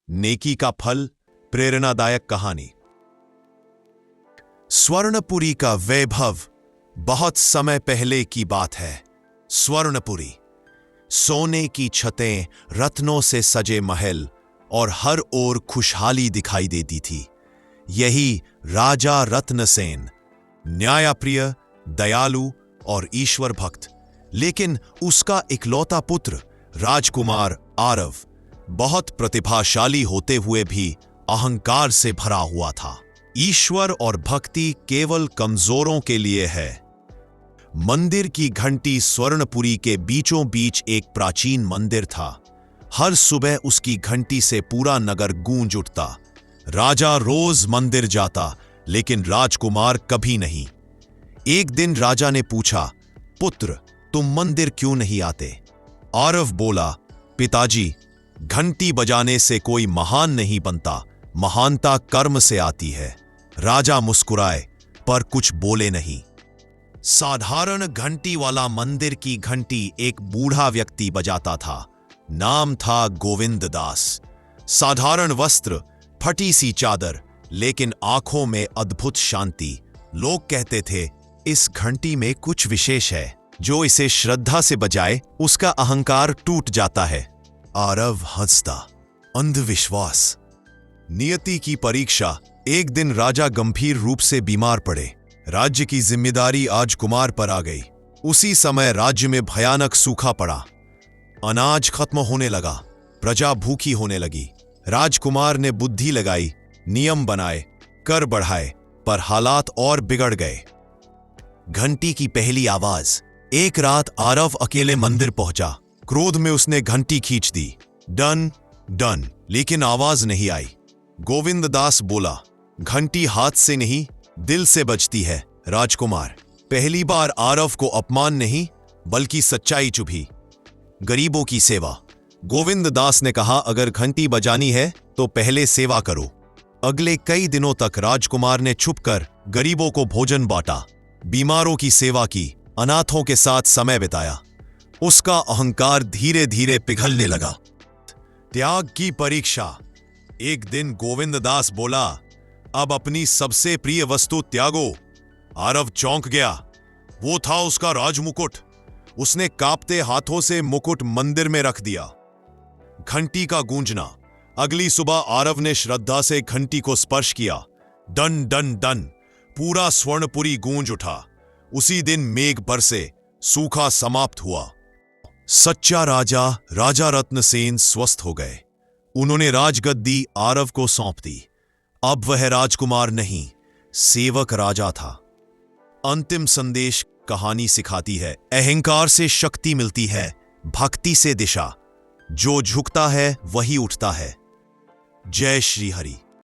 नेकी का फल, प्रेरणादायक कहानी। स्वर्णपुरी का वैभव बहुत समय पहले की बात है। स्वर्णपुरी, सोने की छतें, रत्नों से सजे महल और हर ओर खुशहाली दिखाई देती थी। यही राजा रत्नसेन, न्यायप्रिय, दयालु और ईश्वर भक्त। लेकिन उसका इकलौता पुत्र राजकुमार आरव बहुत प्रतिभाशाली होते हुए भी अहंकार से भरा हुआ था। ईश्वर और भक्ति केवल कमजोरों के लिए है। मंदिर की घंटी स्वर्णपुरी के बीचों बीच एक प्राचीन मंदिर था। हर सुबह उसकी घंटी से पूरा नगर गूंज उठता। राजा रोज मंदिर जाता, लेकिन राजकुमार कभी नहीं। एक दिन राजा ने पूछा, पुत्र, तुम मंदिर क्यों नहीं आते? आरव बोला, पिताजी, घंटी बजाने से कोई महान नहीं बनता, महानता कर्म से आती है। राजा मुस्कुराए, पर कुछ बोले नहीं। साधारण घंटी वाला मंदिर की घंटी एक बूढ़ा व्यक्ति बजाता था। नाम था गोविंद दास। साधारण वस्त्र, फटी सी चादर, लेकिन आंखों में अद्भुत शांति। लोग कहते थे, इस घंटी में कुछ विशेष है। जो इसे श्रद्धा से बजाए, उसका अहंकार टूट जाता है। आरव हंसता। अंधविश्वास, नियति की परीक्षा। एक दिन राजा गंभीर रूप से बीमार पड़े। राज्य की जिम्मेदारी आज कुमार पर आ गई। उसी समय राज्य में भयानक सूखा पड़ा। अनाज खत्म होने लगा, प्रजा भूखी होने लगी। राजकुमार ने बुद्धि लगाई, नियम बनाए, कर बढ़ाए, पर हालात और बिगड़ गए। घंटी की पहली आवाज। एक रात आरव अकेले मंदिर पहुंचा। क्रोध में उसने घंटी खींच दी। डन डन, लेकिन आवाज नहीं आई। गोविंद दास बोला, घंटी हाथ से नहीं, दिल से बजती है। राजकुमार, पहली बार आरव को अपमान नहीं, बल्कि सच्चाई चुभी। गरीबों की सेवा। गोविंद दास ने कहा, अगर घंटी बजानी है तो पहले सेवा करो। अगले कई दिनों तक राजकुमार ने छुपकर गरीबों को भोजन बांटा, बीमारों की सेवा की, अनाथों के साथ समय बिताया। उसका अहंकार धीरे धीरे पिघलने लगा। त्याग की परीक्षा। एक दिन गोविंद दास बोला, अब अपनी सबसे प्रिय वस्तु त्यागो। आरव चौंक गया। वो था उसका राजमुकुट। उसने कांपते हाथों से मुकुट मंदिर में रख दिया। घंटी का गूंजना। अगली सुबह आरव ने श्रद्धा से घंटी को स्पर्श किया। डन डन डन, पूरा स्वर्णपुरी गूंज उठा। उसी दिन मेघ बरसे, सूखा समाप्त हुआ। सच्चा राजा राजा रत्नसेन स्वस्थ हो गए। उन्होंने राजगद्दी आरव को सौंप दी। अब वह राजकुमार नहीं, सेवक राजा था। अंतिम संदेश कहानी सिखाती है, अहंकार से शक्ति मिलती है, भक्ति से दिशा। जो झुकता है वही उठता है। जय श्री हरि।